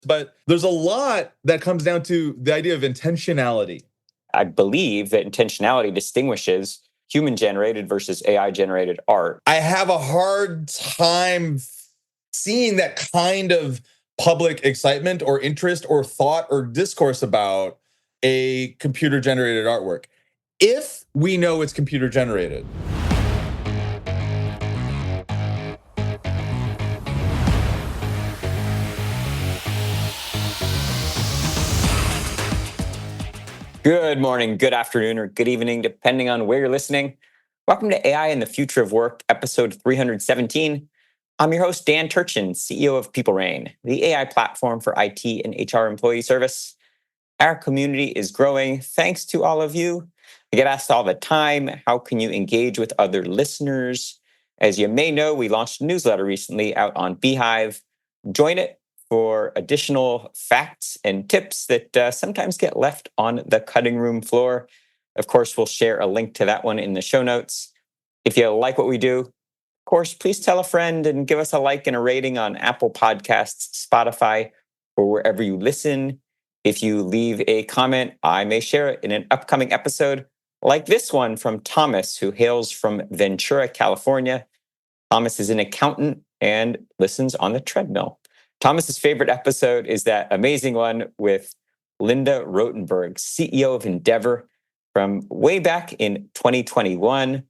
but there's a lot that comes down to the idea of intentionality. I believe that intentionality distinguishes human-generated versus AI-generated art. I have a hard time seeing that kind of public excitement or interest or thought or discourse about a computer-generated artwork, if we know it's computer-generated. Good morning, good afternoon, or good evening, depending on where you're listening. Welcome to AI and the Future of Work, episode 317. I'm your host, Dan Turchin, CEO of PeopleRain, the AI platform for IT and HR employee service. Our community is growing thanks to all of you. I get asked all the time, how can you engage with other listeners? As you may know, we launched a newsletter recently out on Beehive. Join it for additional facts and tips that sometimes get left on the cutting room floor. Of course, we'll share a link to that one in the show notes. If you like what we do, of course, please tell a friend and give us a like and a rating on Apple Podcasts, Spotify, or wherever you listen. If you leave a comment, I may share it in an upcoming episode, like this one from Thomas, who hails from Ventura, California. Thomas is an accountant and listens on the treadmill. Thomas's favorite episode is that amazing one with Linda Rotenberg, CEO of Endeavor, from way back in 2021,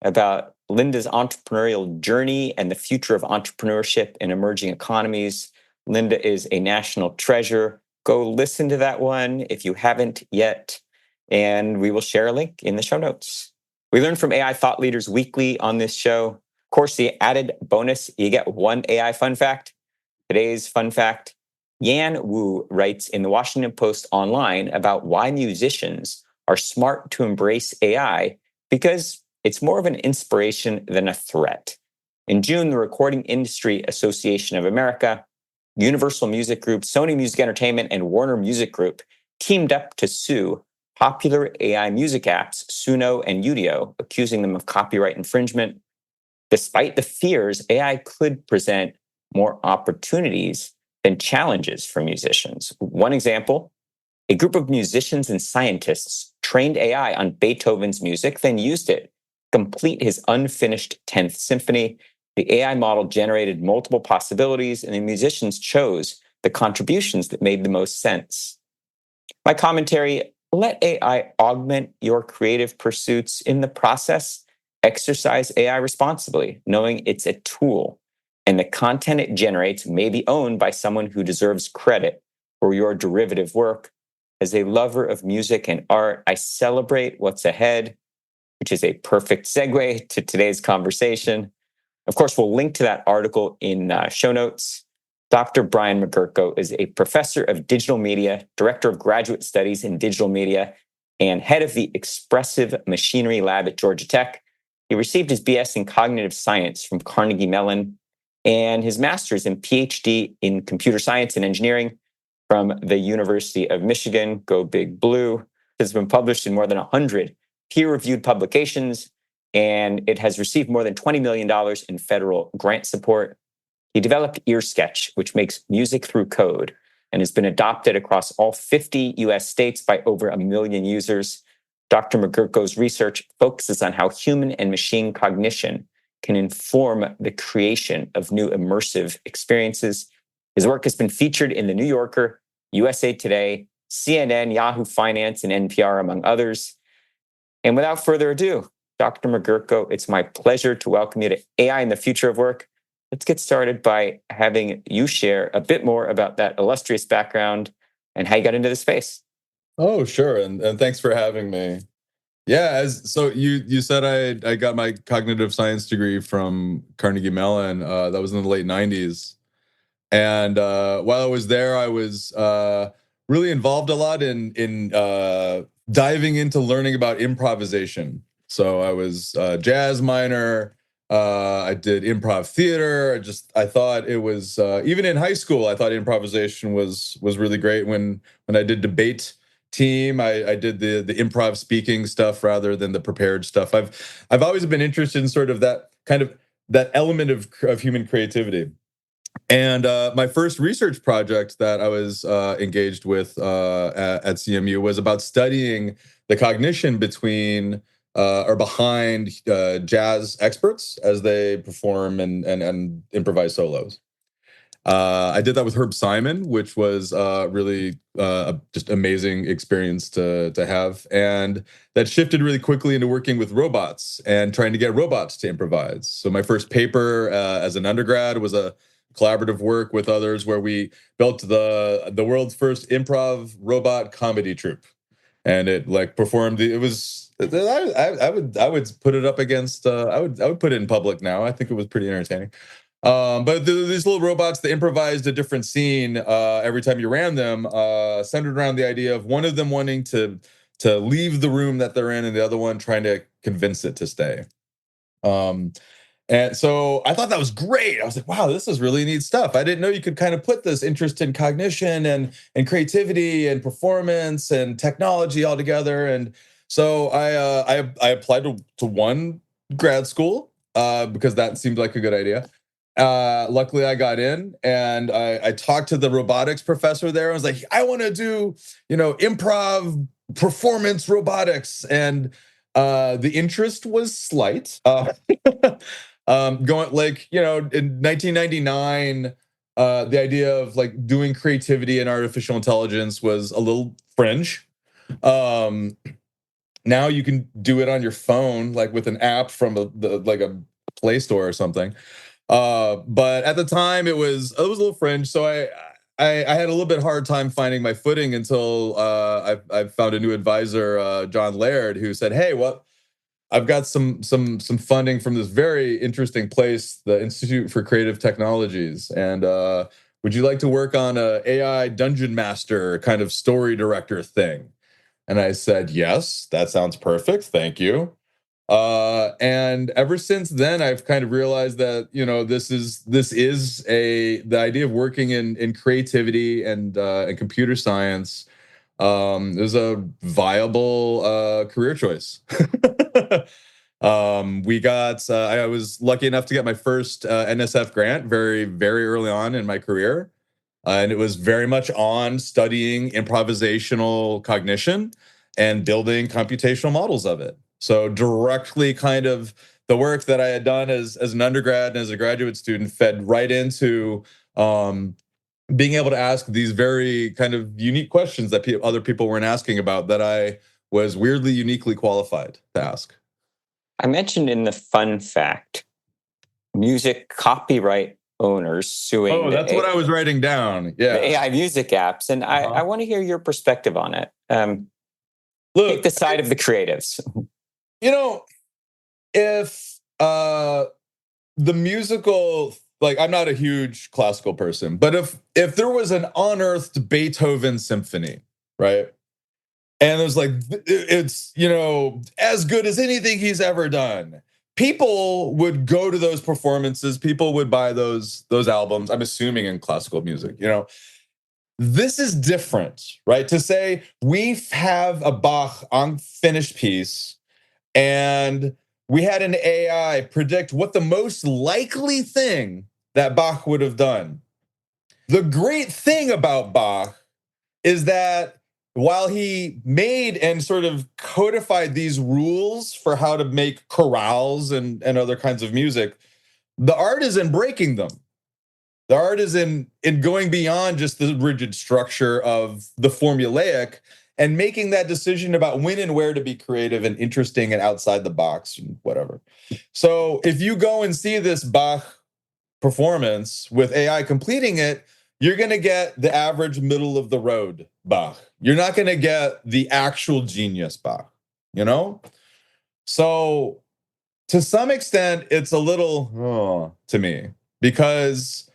about Linda's entrepreneurial journey and the future of entrepreneurship in emerging economies. Linda is a national treasure. Go listen to that one if you haven't yet, and we will share a link in the show notes. We learn from AI thought leaders weekly on this show. Of course, the added bonus, you get one AI fun fact. Today's fun fact, Yan Wu writes in the Washington Post online about why musicians are smart to embrace AI because it's more of an inspiration than a threat. In June, the Recording Industry Association of America, Universal Music Group, Sony Music Entertainment, and Warner Music Group teamed up to sue popular AI music apps, Suno and Udio, accusing them of copyright infringement. Despite the fears, AI could present more opportunities than challenges for musicians. One example, a group of musicians and scientists trained AI on Beethoven's music, then used it to complete his unfinished 10th symphony. The AI model generated multiple possibilities, and the musicians chose the contributions that made the most sense. My commentary, let AI augment your creative pursuits. In the process, exercise AI responsibly, knowing it's a tool, and the content it generates may be owned by someone who deserves credit for your derivative work. As a lover of music and art, I celebrate what's ahead, which is a perfect segue to today's conversation. Of course, we'll link to that article in show notes. Dr. Brian Magerko is a professor of digital media, director of graduate studies in digital media, and head of the Expressive Machinery Lab at Georgia Tech. He received his BS in cognitive science from Carnegie Mellon and his master's and PhD in computer science and engineering from the University of Michigan, Go Big Blue. It has been published in more than 100 peer-reviewed publications, and it has received more than $20 million in federal grant support. He developed EarSketch, which makes music through code, and has been adopted across all 50 US states by over 1 million users. Dr. Magerko's research focuses on how human and machine cognition can inform the creation of new immersive experiences. His work has been featured in The New Yorker, USA Today, CNN, Yahoo Finance, and NPR, among others. And without further ado, Dr. Magerko, it's my pleasure to welcome you to AI and the Future of Work. Let's get started by having you share a bit more about that illustrious background and how you got into the space. Oh, sure. And thanks for having me. Yeah, so you said I got my cognitive science degree from Carnegie Mellon. That was in the late 90s. And while I was there, I was really involved a lot in diving into learning about improvisation. So I was a jazz minor. I did improv theater. I thought it was even in high school, I thought improvisation was really great. When I did debate team, I did the improv speaking stuff rather than the prepared stuff. I've always been interested in sort of that kind of that element of human creativity. And my first research project that I was engaged with at CMU was about studying the cognition between or behind jazz experts as they perform and improvise solos. I did that with Herb Simon, which was really just amazing experience to have, and that shifted really quickly into working with robots and trying to get robots to improvise. So my first paper as an undergrad was a collaborative work with others where we built the world's first improv robot comedy troupe, and it like performed. It was I would put it up against I would put it in public now. I think it was pretty entertaining. But these little robots that improvised a different scene every time you ran them, centered around the idea of one of them wanting to leave the room that they're in, and the other one trying to convince it to stay. Um, and so I thought that was great. I was like, wow, this is really neat stuff. I didn't know you could kind of put this interest in cognition and creativity and performance and technology all together. And so I applied to one grad school because that seemed like a good idea. Luckily, I got in, and I talked to the robotics professor there. I was like, I want to do, improv performance robotics, and the interest was slight. Going like, in 1999, the idea of like doing creativity and artificial intelligence was a little fringe. Um, Now you can do it on your phone, like with an app from like a Play Store or something. But at the time, it was a little fringe. So I had a little bit hard time finding my footing until I found a new advisor, John Laird, who said, "Hey, what? I've got some funding from this very interesting place, the Institute for Creative Technologies, and would you like to work on a AI dungeon master kind of story director thing?" And I said, "Yes, that sounds perfect. Thank you." And ever since then, I've kind of realized that this is the idea of working in creativity and computer science is a viable career choice. We got I was lucky enough to get my first NSF grant very, very early on in my career. And it was very much on studying improvisational cognition and building computational models of it. So directly kind of the work that I had done as an undergrad and as a graduate student fed right into um, being able to ask these very kind of unique questions that other people weren't asking about that I was weirdly uniquely qualified to ask. I mentioned in the fun fact music copyright owners suing Oh, that's what I was writing down. the Yeah. AI music apps, and I want to hear your perspective on it. Take Look, the side of the creatives. you know, if the musical, like, I'm not a huge classical person, but if there was an unearthed Beethoven symphony, right? And it was like, it's, as good as anything he's ever done. People would go to those performances. People would buy those albums. I'm assuming in classical music, this is different, right? To say we have a Bach unfinished piece and we had an AI predict what the most likely thing that Bach would have done. The great thing about Bach is that while he made and sort of codified these rules for how to make chorales and other kinds of music, the art is in breaking them. The art is in going beyond just the rigid structure of the formulaic and making that decision about when and where to be creative and interesting and outside the box and whatever. So if you go and see this Bach performance with AI completing it, you're going to get the average middle of the road Bach. You're not going to get the actual genius Bach, you know? So to some extent, it's a little to me because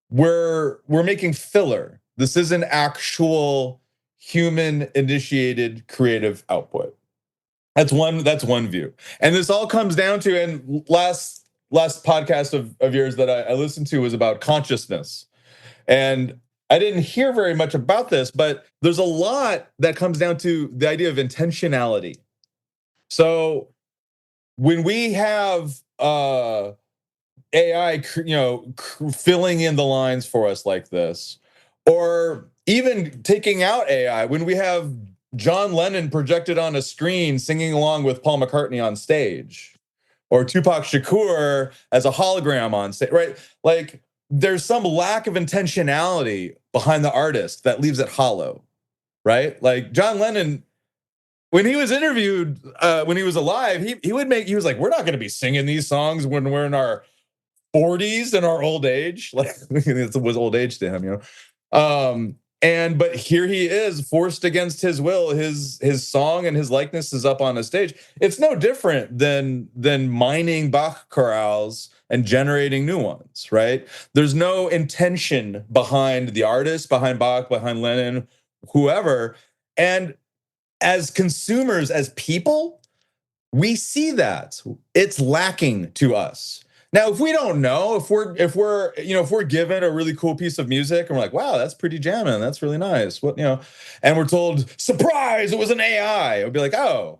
we're making filler. This is an actual human initiated creative output. That's one view. And this all comes down to, and last podcast of yours that I listened to was about consciousness. And I didn't hear very much about this, but there's a lot that comes down to the idea of intentionality. So when we have AI, filling in the lines for us like this, or even taking out AI when we have John Lennon projected on a screen singing along with Paul McCartney on stage, or Tupac Shakur as a hologram on stage, right? Like there's some lack of intentionality behind the artist that leaves it hollow, right? Like John Lennon, when he was interviewed, when he was alive, he was like, we're not going to be singing these songs when we're in our 40s in our old age. Like it was old age to him, but here he is, forced against his will. His song and his likeness is up on a stage. It's no different than mining Bach chorales and generating new ones, right? There's no intention behind the artist, behind Bach, behind Lennon, whoever. And as consumers, as people, we see that it's lacking to us. Now, if we don't know, if we're given a really cool piece of music and we're like, wow, that's pretty jamming, that's really nice, and we're told, surprise, it was an AI, it would be like, oh,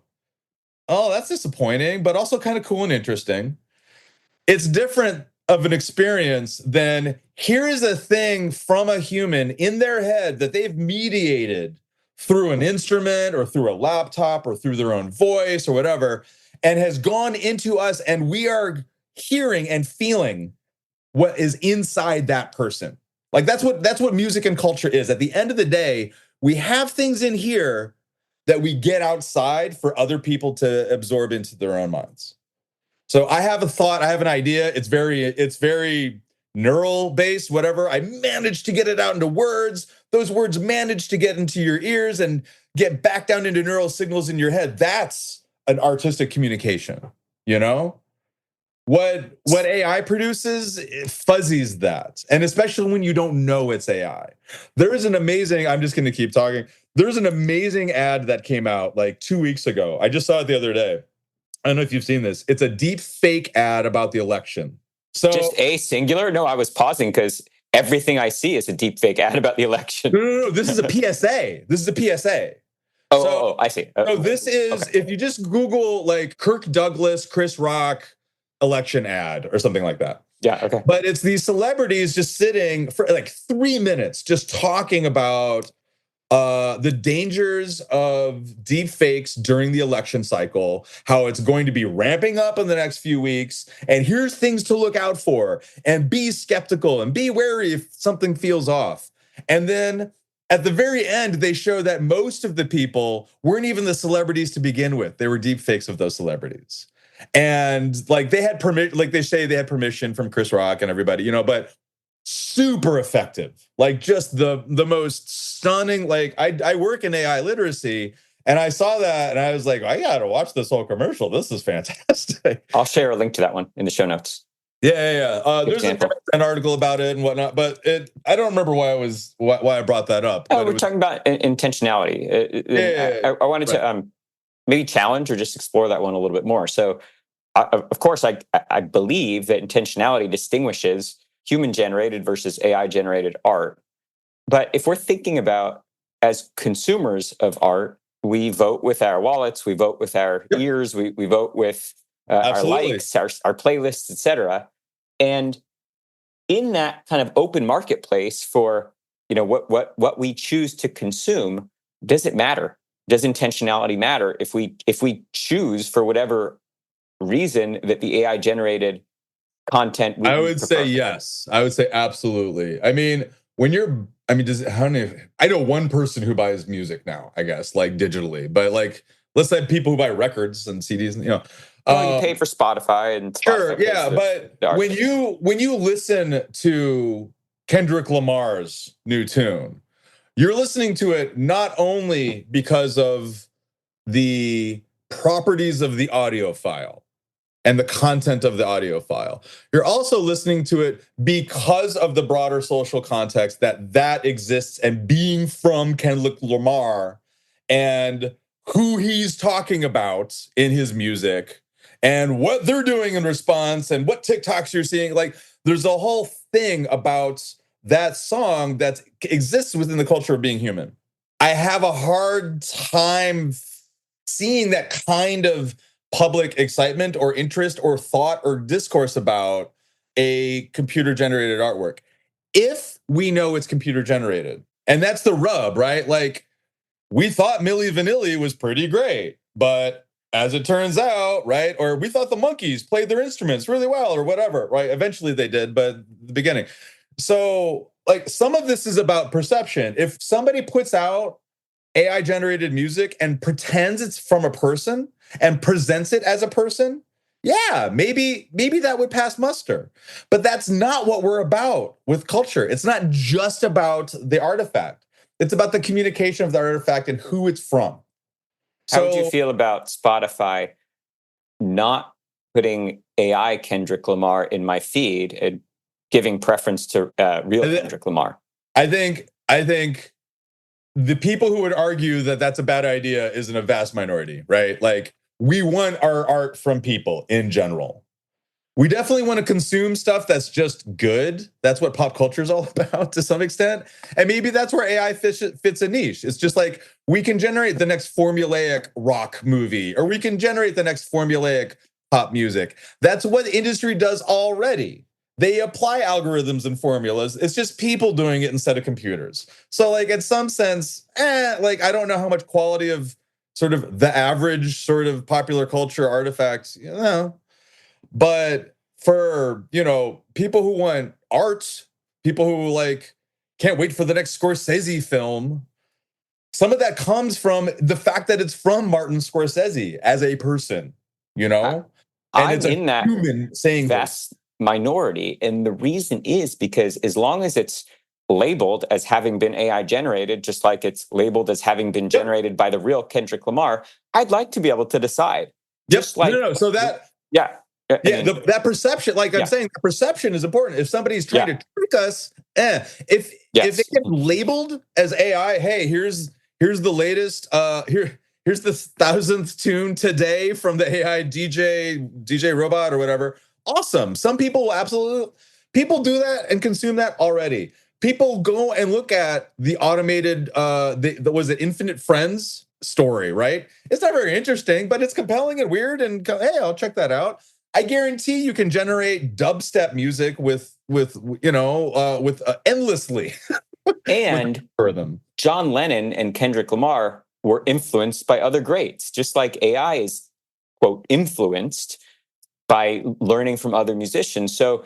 that's disappointing, but also kind of cool and interesting. It's different of an experience than here is a thing from a human in their head that they've mediated through an instrument or through a laptop or through their own voice or whatever, and has gone into us, and we are hearing and feeling what is inside that person. Like that's what music and culture is. At the end of the day, we have things in here that we get outside for other people to absorb into their own minds. So I have a thought, I have an idea. It's very neural based, whatever. I managed to get it out into words. Those words managed to get into your ears and get back down into neural signals in your head. That's an artistic communication, What AI produces, it fuzzies that. And especially when you don't know it's AI. There is an amazing, I'm just going to keep talking. There's an amazing ad that came out like 2 weeks ago. I just saw it the other day. I don't know if you've seen this. It's a deep fake ad about the election. So just a singular? No, I was pausing because everything I see is a deep fake ad about the election. No. This is a PSA. This is a PSA. Oh, I see. So this is, okay. If you just Google like Kirk Douglas, Chris Rock election ad or something like that. Yeah, okay. But it's these celebrities just sitting for like 3 minutes just talking about the dangers of deep fakes during the election cycle, how it's going to be ramping up in the next few weeks, and here's things to look out for, and be skeptical and be wary if something feels off. And then at the very end, they show that most of the people weren't even the celebrities to begin with. They were deep fakes of those celebrities. And like they had permission, like they say they had permission from Chris Rock and everybody, but super effective, like just the most stunning. Like I work in AI literacy, and I saw that and I was like, I gotta watch this whole commercial. This is fantastic. I'll share a link to that one in the show notes. Yeah. There's an article about it and whatnot, but I don't remember why I brought that up. Oh, we're talking about intentionality. I wanted to maybe challenge or just explore that one a little bit more. So, of course, I believe that intentionality distinguishes human-generated versus AI-generated art. But if we're thinking about as consumers of art, we vote with our wallets, we vote with our ears, we vote with our likes, our playlists, etc. And in that kind of open marketplace for what we choose to consume, does it matter? Does intentionality matter if we choose for whatever reason that the AI generated content? I would say yes. I would say absolutely. I mean, I know one person who buys music now, I guess, like digitally, but like let's say people who buy records and CDs, Well, you pay for Spotify and Spotify, sure, yeah, but when you listen to Kendrick Lamar's new tune, you're listening to it not only because of the properties of the audio file and the content of the audio file. You're also listening to it because of the broader social context that exists, and being from Kendrick Lamar and who he's talking about in his music and what they're doing in response and what TikToks you're seeing. Like there's a whole thing about that song that exists within the culture of being human. I have a hard time seeing that kind of public excitement or interest or thought or discourse about a computer generated artwork if we know it's computer generated. And that's the rub, right? Like, we thought Milli Vanilli was pretty great, but as it turns out, right? Or we thought the Monkees played their instruments really well or whatever, right? Eventually they did, but the beginning. So, like, some of this is about perception. If somebody puts out AI generated music and pretends it's from a person and presents it as a person, yeah, maybe that would pass muster. But that's not what we're about with culture. It's not just about the artifact. It's about the communication of the artifact and who it's from. How would you feel about Spotify not putting AI Kendrick Lamar in my feed and giving preference to real Kendrick Lamar? I think the people who would argue that that's a bad idea is in a vast minority, right? Like, we want our art from people in general. We definitely want to consume stuff that's just good. That's what pop culture is all about to some extent. And maybe that's where AI fits a niche. It's just like, we can generate the next formulaic rock movie, or we can generate the next formulaic pop music. That's what the industry does already. They apply algorithms and formulas. It's just people doing it instead of computers. So, like, in some sense, like, I don't know how much quality of sort of the average sort of popular culture artifacts, but for, people who want art, people who, like, can't wait for the next Scorsese film, some of that comes from the fact that it's from Martin Scorsese as a person, and I'm it's a in that human saying vast minority. And the reason is because as long as it's labeled as having been AI generated, just like it's labeled as having been generated by the real Kendrick Lamar, I'd like to be able to decide. Yep. Just like, no. So that, yeah. that perception, like I'm saying, the perception is important. If somebody's trying to trick us, if it gets labeled as AI, hey, here's the latest, here's the 1,000th tune today from the AI DJ robot or whatever. Awesome. Some people people do that and consume that already. People go and look at the automated, was it Infinite Friends story, right? It's not very interesting, but it's compelling and weird. And hey, I'll check that out. I guarantee you can generate dubstep music with endlessly. And John Lennon and Kendrick Lamar were influenced by other greats, just like AI is, quote, influenced by learning from other musicians. So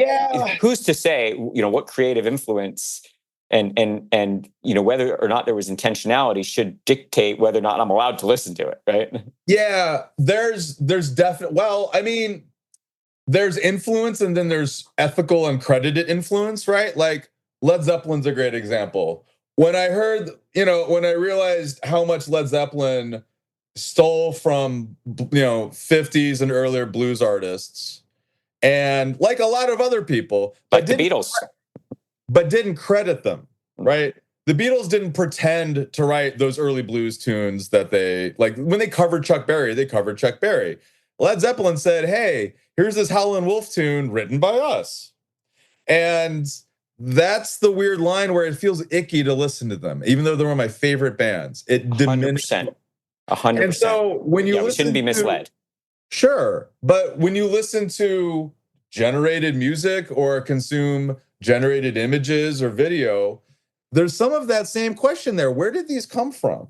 who's to say, what creative influence and whether or not there was intentionality should dictate whether or not I'm allowed to listen to it, right? Yeah, there's definitely, well, I mean, there's influence and then there's ethical and credited influence, right? Like, Led Zeppelin's a great example. When I heard, when I realized how much Led Zeppelin stole from, 50s and earlier blues artists, and like a lot of other people, like the Beatles, but didn't credit them, right? The Beatles didn't pretend to write those early blues tunes that they, like, when they covered Chuck Berry, they covered Chuck Berry. Led Zeppelin said, hey, here's this Howlin' Wolf tune written by us. And that's the weird line where it feels icky to listen to them, even though they're one of my favorite bands. It diminishes. 100%. And so when you we shouldn't be misled. Sure. But when you listen to generated music or consume generated images or video, there's some of that same question there. Where did these come from?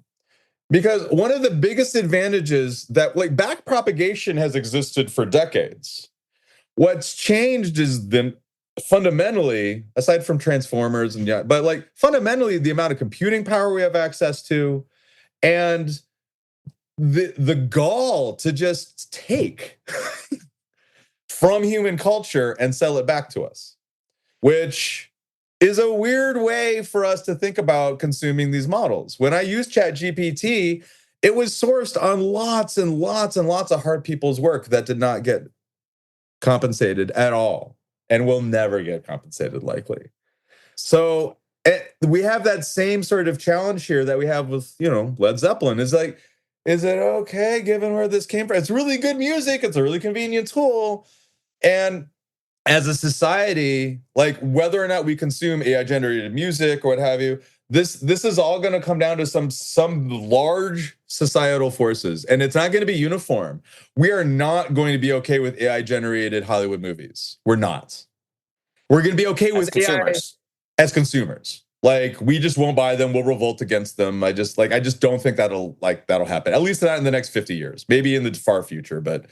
Because one of the biggest advantages that, like, back propagation has existed for decades. What's changed is then fundamentally, aside from transformers but like fundamentally the amount of computing power we have access to, and the gall to just take from human culture and sell it back to us, which is a weird way for us to think about consuming these models. When I used ChatGPT, it was sourced on lots and lots and lots of hard people's work that did not get compensated at all and will never get compensated, likely. So we have that same sort of challenge here that we have with, Led Zeppelin. Is like, is it okay given where this came from? It's really good music. It's a really convenient tool. And as a society, like, whether or not we consume AI generated music or what have you, this is all going to come down to some large societal forces, and it's not going to be uniform. We are not going to be okay with AI generated Hollywood movies. We're not. We're going to be okay with AI consumers. as consumers. Like, we just won't buy them. We'll revolt against them. I just don't think that'll happen. At least not in the next 50 years. Maybe in the far future, but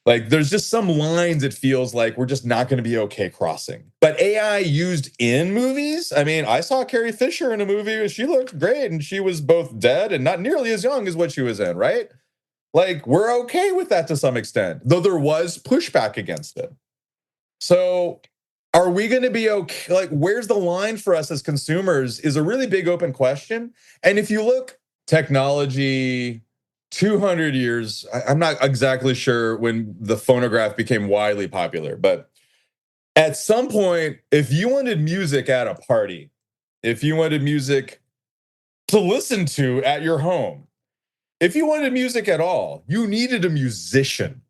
like, there's just some lines it feels like we're just not going to be okay crossing. But AI used in movies, I mean, I saw Carrie Fisher in a movie. She looked great, and she was both dead and not nearly as young as what she was in, right? Like, we're okay with that to some extent, though there was pushback against it. So are we going to be okay? Like, where's the line for us as consumers is a really big open question. And if you look technology 200 years, I'm not exactly sure when the phonograph became widely popular, but at some point, if you wanted music at a party, if you wanted music to listen to at your home, if you wanted music at all, you needed a musician.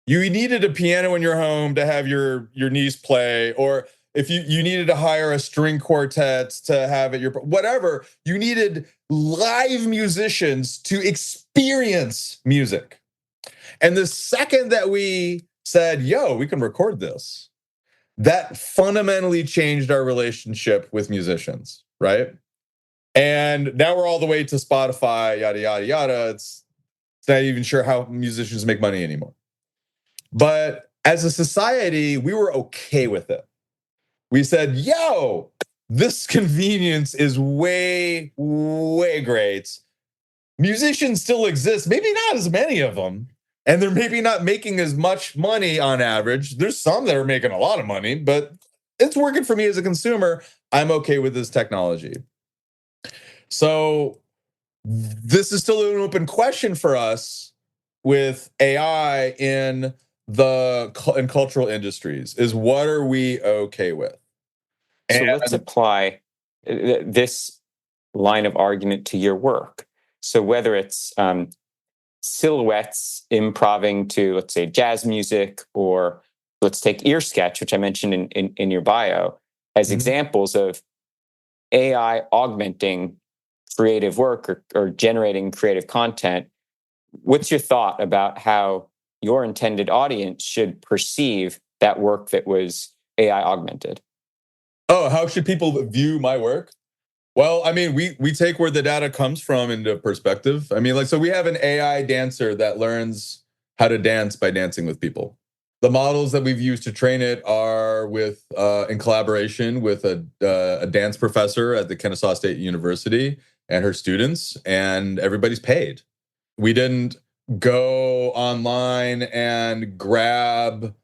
You needed a piano in your home to have your niece play, or if you needed to hire a string quartet to have at your whatever, you needed live musicians to experience music. And the second that we said, yo, we can record this, that fundamentally changed our relationship with musicians, right? And now we're all the way to Spotify, yada, yada, yada. It's not even sure how musicians make money anymore. But as a society, we were okay with it. We said, yo, this convenience is way, way great. Musicians still exist, maybe not as many of them, and they're maybe not making as much money on average. There's some that are making a lot of money, but it's working for me as a consumer. I'm okay with this technology. So this is still an open question for us with AI in cultural industries, is what are we okay with? So let's apply this line of argument to your work. So whether it's silhouettes improving to, let's say, jazz music, or let's take EarSketch, which I mentioned in your bio, as examples of AI augmenting creative work or generating creative content. What's your thought about how your intended audience should perceive that work that was AI augmented? Oh, how should people view my work? Well, I mean, we take where the data comes from into perspective. I mean, like, so we have an AI dancer that learns how to dance by dancing with people. The models that we've used to train it are in collaboration with a dance professor at the Kennesaw State University and her students, and everybody's paid. We didn't go online and grab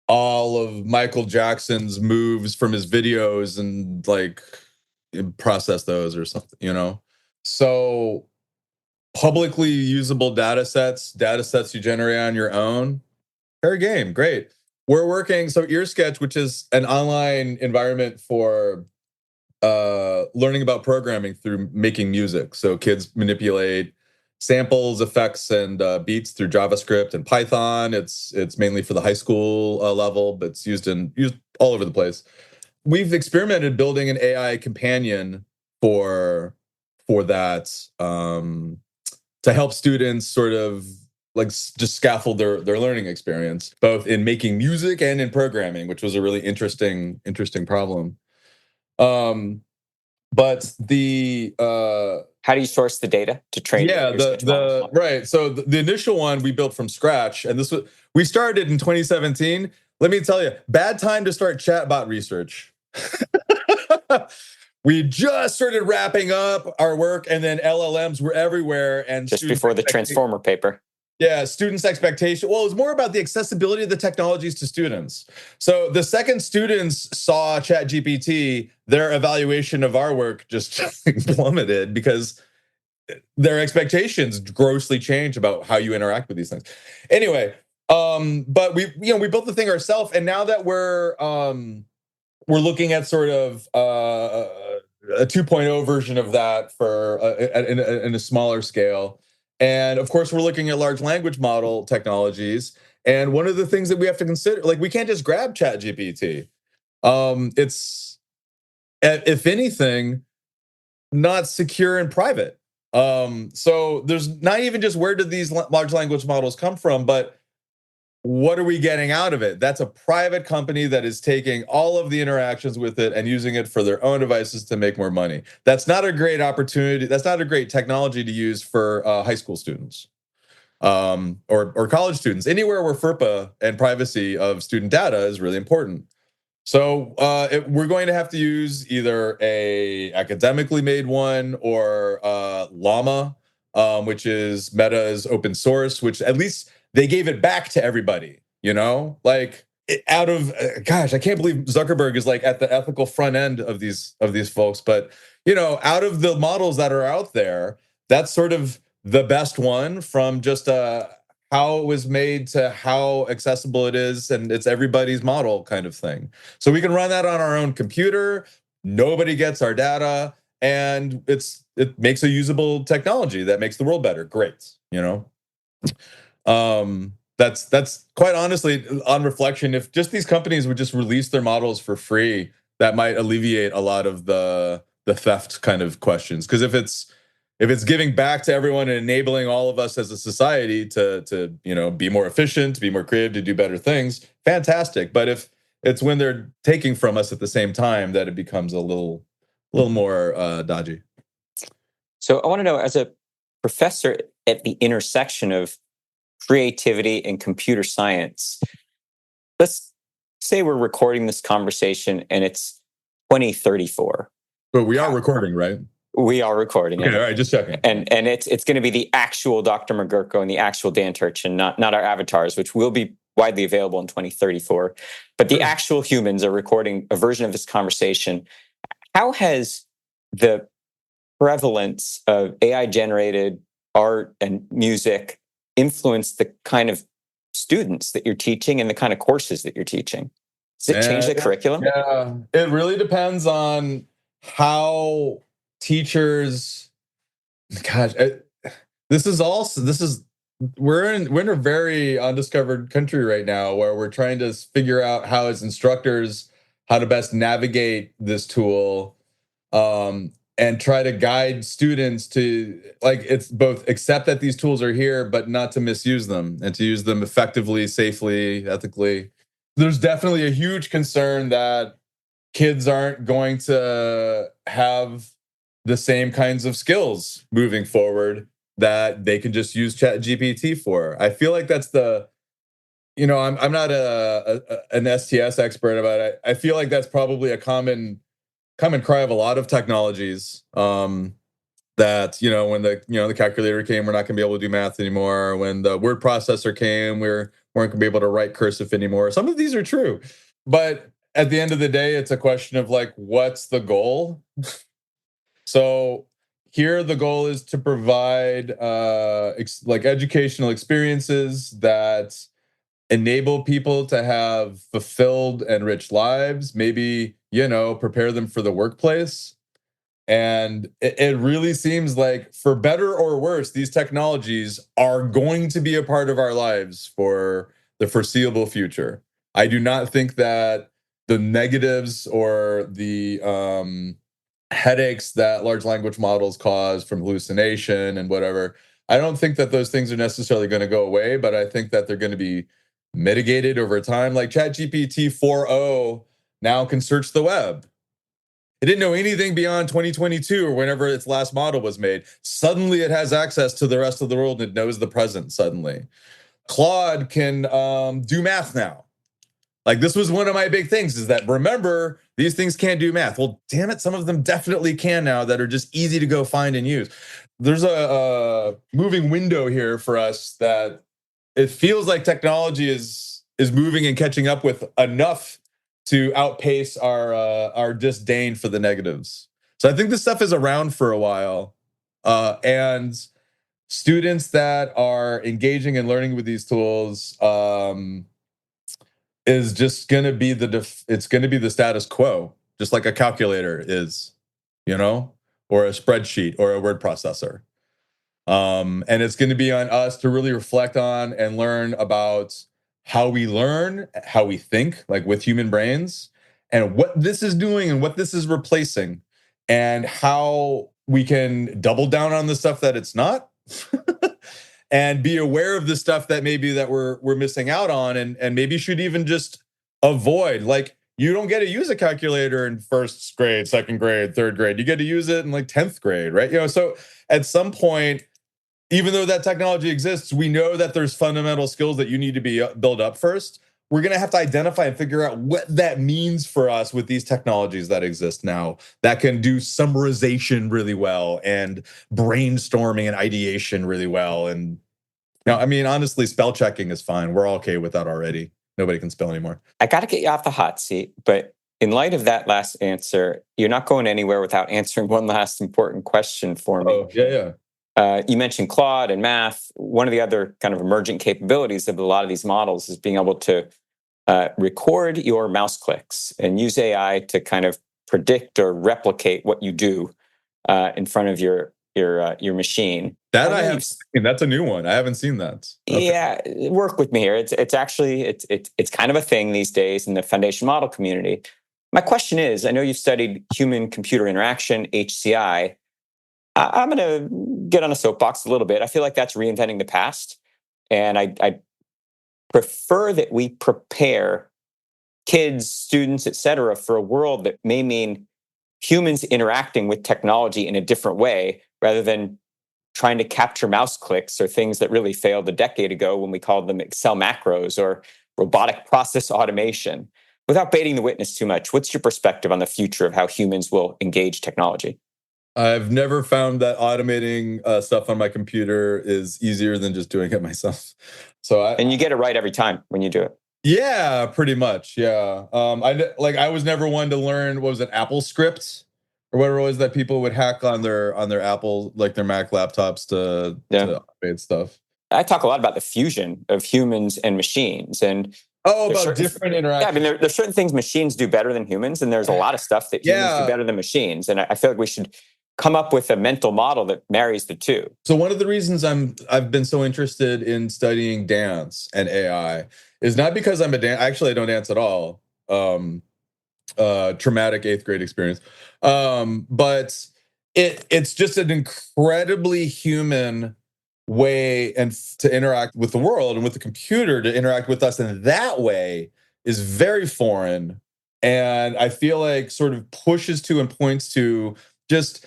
all of Michael Jackson's moves from his videos and like process those or something, you know? So publicly usable data sets you generate on your own, fair game, great. We're working, so EarSketch, which is an online environment for learning about programming through making music. So kids manipulate samples, effects, and beats through JavaScript and Python. It's mainly for the high school level, but it's used all over the place. We've experimented building an AI companion for that, to help students sort of like just scaffold their learning experience, both in making music and in programming, which was a really interesting problem. But the how do you source the data to train? Yeah, the right. So the initial one we built from scratch, and we started in 2017. Let me tell you, bad time to start chatbot research. We just started wrapping up our work, and then LLMs were everywhere, and just before the Transformer paper. Yeah, students' expectation. Well, it was more about the accessibility of the technologies to students. So the second students saw ChatGPT, their evaluation of our work just plummeted because their expectations grossly changed about how you interact with these things. Anyway, but we built the thing ourselves, and now that we're looking at sort of a 2.0 version of that for in a smaller scale. And of course, we're looking at large language model technologies. And one of the things that we have to consider, like, we can't just grab ChatGPT. It's, if anything, not secure and private. So there's not even just where did these large language models come from, but what are we getting out of it? That's a private company that is taking all of the interactions with it and using it for their own devices to make more money. That's not a great opportunity. That's not a great technology to use for high school students, or college students. Anywhere where FERPA and privacy of student data is really important. So we're going to have to use either a academically made one or Llama, which is Meta's open source, which at least they gave it back to everybody. Like out of gosh, I can't believe Zuckerberg is like at the ethical front end of these folks. But out of the models that are out there, that's sort of the best one from just how it was made to how accessible it is, and it's everybody's model kind of thing. So we can run that on our own computer. Nobody gets our data, and it makes a usable technology that makes the world better. Great, That's quite honestly, on reflection, if just these companies would just release their models for free, that might alleviate a lot of the theft kind of questions. Because if it's giving back to everyone and enabling all of us as a society to be more efficient, to be more creative, to do better things, fantastic. But if it's when they're taking from us at the same time that it becomes a little more dodgy. So I want to know, as a professor at the intersection of creativity and computer science, let's say we're recording this conversation and it's 2034. But we are recording, right? We are recording. Okay, all right, just checking. And it's going to be the actual Dr. Magerko and the actual Dan Turchin, not our avatars, which will be widely available in 2034. But the actual humans are recording a version of this conversation. How has the prevalence of AI-generated art and music influenced the kind of students that you're teaching and the kind of courses that you're teaching? Does it change the curriculum? Yeah, it really depends on how teachers. Gosh, we're in a very undiscovered country right now, where we're trying to figure out how, as instructors, how to best navigate this tool, and try to guide students to, like, it's both accept that these tools are here, but not to misuse them, and to use them effectively, safely, ethically. There's definitely a huge concern that kids aren't going to have the same kinds of skills moving forward that they can just use Chat GPT for. I feel like that's I'm not an STS expert about it. I feel like that's probably a common cry of a lot of technologies, that when the calculator came, we're not going to be able to do math anymore. When the word processor came, we weren't going to be able to write cursive anymore. Some of these are true, but at the end of the day, it's a question of, like, what's the goal? So here, the goal is to provide like educational experiences that enable people to have fulfilled and rich lives, maybe, prepare them for the workplace. And it really seems like, for better or worse, these technologies are going to be a part of our lives for the foreseeable future. I do not think that the negatives or the headaches that large language models cause from hallucination and whatever, I don't think that those things are necessarily going to go away, but I think that they're going to be mitigated over time. Like ChatGPT 4.0 now can search the web. It didn't know anything beyond 2022 or whenever its last model was made. Suddenly it has access to the rest of the world, and it knows the present suddenly. Claude can do math now. Like, this was one of my big things, is that, remember, these things can't do math. Well, damn it, some of them definitely can now, that are just easy to go find and use. There's a moving window here for us that it feels like technology is moving and catching up with enough to outpace our disdain for the negatives. So I think this stuff is around for a while, and students that are engaging and learning with these tools is just going to be it's going to be the status quo, just like a calculator is, or a spreadsheet or a word processor. And it's going to be on us to really reflect on and learn about how we learn, how we think, like with human brains, and what this is doing and what this is replacing, and how we can double down on the stuff that it's not, and be aware of the stuff that maybe that we're missing out on, and maybe should even just avoid. Like, you don't get to use a calculator in first grade, second grade, third grade. You get to use it in like 10th grade, right? So at some point, even though that technology exists, we know that there's fundamental skills that you need to be built up first. We're going to have to identify and figure out what that means for us with these technologies that exist now that can do summarization really well and brainstorming and ideation really well. And I mean, honestly, spell checking is fine. We're all okay with that already. Nobody can spell anymore. I got to get you off the hot seat, but in light of that last answer, you're not going anywhere without answering one last important question for me. Oh, yeah. You mentioned Claude and math. One of the other kind of emergent capabilities of a lot of these models is being able to record your mouse clicks and use AI to kind of predict or replicate what you do in front of your machine. That I have seen. That's a new one. I haven't seen that. Okay. Yeah, work with me here. It's actually it's kind of a thing these days in the foundation model community. My question is, I know you've studied human computer interaction, HCI. I'm going to get on a soapbox a little bit. I feel like that's reinventing the past, and I prefer that we prepare kids, students, et cetera, for a world that may mean humans interacting with technology in a different way rather than trying to capture mouse clicks or things that really failed a decade ago when we called them Excel macros or robotic process automation. Without baiting the witness too much, what's your perspective on the future of how humans will engage technology? I've never found that automating stuff on my computer is easier than just doing it myself. And you get it right every time when you do it. Yeah, pretty much. Yeah. I was never one to learn, what was it, Apple scripts or whatever it was that people would hack on their Apple, like their Mac laptops to automate stuff. I talk a lot about the fusion of humans and machines, and about different interactions. Yeah, I mean, there's certain things machines do better than humans, and there's a lot of stuff that humans do better than machines. And I feel like we should come up with a mental model that marries the two. So one of the reasons I've been so interested in studying dance and AI is not because I'm actually I don't dance at all. Traumatic 8th grade experience. But it's just an incredibly human way and to interact with the world, and with the computer to interact with us in that way is very foreign. And I feel like sort of pushes to and points to just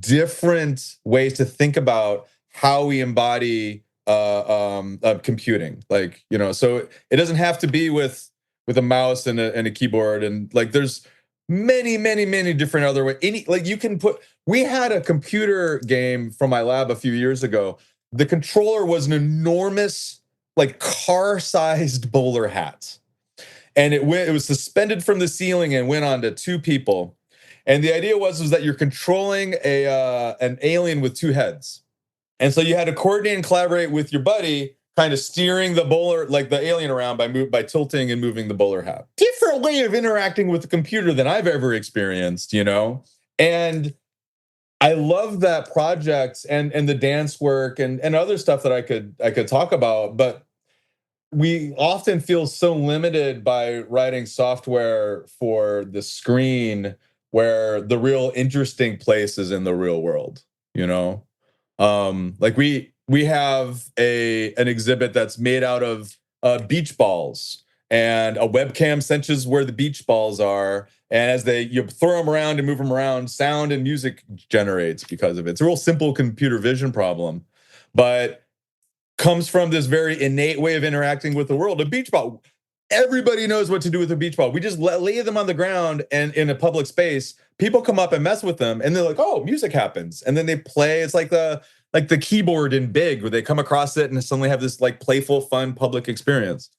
different ways to think about how we embody computing. Like, so it doesn't have to be with a mouse and a keyboard, and like there's many different other ways. We had a computer game from my lab a few years ago. The controller was an enormous, like, car-sized bowler hat, and it was suspended from the ceiling and went onto two people. And the idea was that you're controlling an alien with two heads. And so you had to coordinate and collaborate with your buddy, kind of steering the bowler, like the alien around by tilting and moving the bowler hat. Different way of interacting with the computer than I've ever experienced, And I love that project and the dance work and other stuff that I could talk about, but we often feel so limited by writing software for the screen, where the real interesting place is in the real world, Like we have an exhibit that's made out of beach balls, and a webcam senses where the beach balls are, and as you throw them around and move them around, sound and music generates because of it. It's a real simple computer vision problem, but comes from this very innate way of interacting with the world. A beach ball, everybody knows what to do with a beach ball. We just lay them on the ground, and in a public space, people come up and mess with them, and they're like, "Oh, music happens," and then they play. It's like the keyboard in Big, where they come across it and suddenly have this like playful, fun public experience.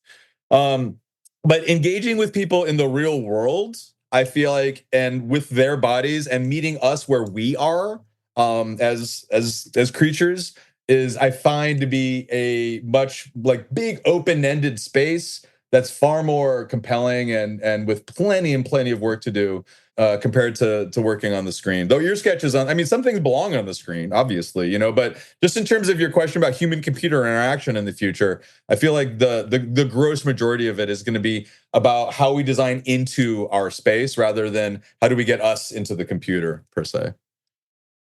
But engaging with people in the real world, I feel like, and with their bodies and meeting us where we are as creatures, is I find to be a much like big open-ended space that's far more compelling and with plenty of work to do compared to working on the screen. Though EarSketch is on, I mean, some things belong on the screen, obviously, but just in terms of your question about human-computer interaction in the future, I feel like the gross majority of it is going to be about how we design into our space rather than how do we get us into the computer per se.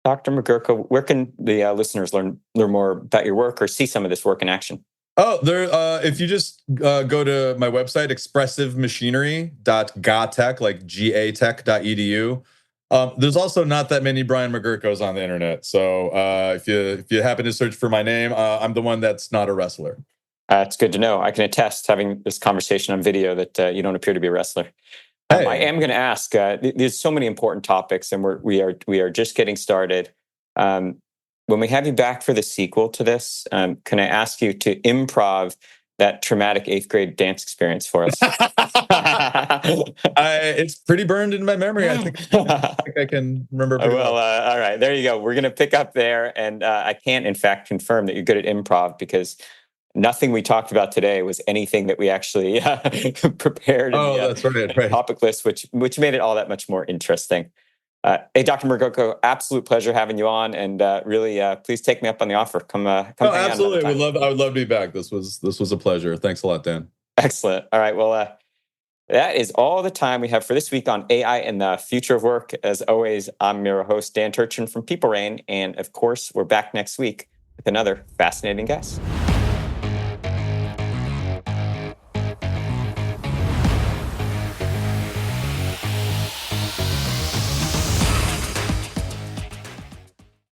Dr. Magerko, where can the listeners learn more about your work or see some of this work in action? Oh, there. If you just go to my website, expressivemachinery.gatech, like gatech.edu. There's also not that many Brian McGurkos on the internet. So if you happen to search for my name, I'm the one that's not a wrestler. It's good to know. I can attest, having this conversation on video, that you don't appear to be a wrestler. I Hey. am going to ask. There's so many important topics, and we are just getting started. When we have you back for the sequel to this, can I ask you to improv that traumatic 8th grade dance experience for us? It's pretty burned in my memory. I think I can remember pretty well. All right, there you go. We're going to pick up there, and I can't, in fact, confirm that you're good at improv because nothing we talked about today was anything that we actually prepared in That's right. topic list, which made it all that much more interesting. Hey, Dr. Magerko, absolute pleasure having you on, and really, please take me up on the offer. Come Absolutely. I would love to be back. This was a pleasure. Thanks a lot, Dan. Excellent. All right. Well, that is all the time we have for this week on AI and the future of work. As always, I'm your host, Dan Turchin from PeopleRain, and of course, we're back next week with another fascinating guest.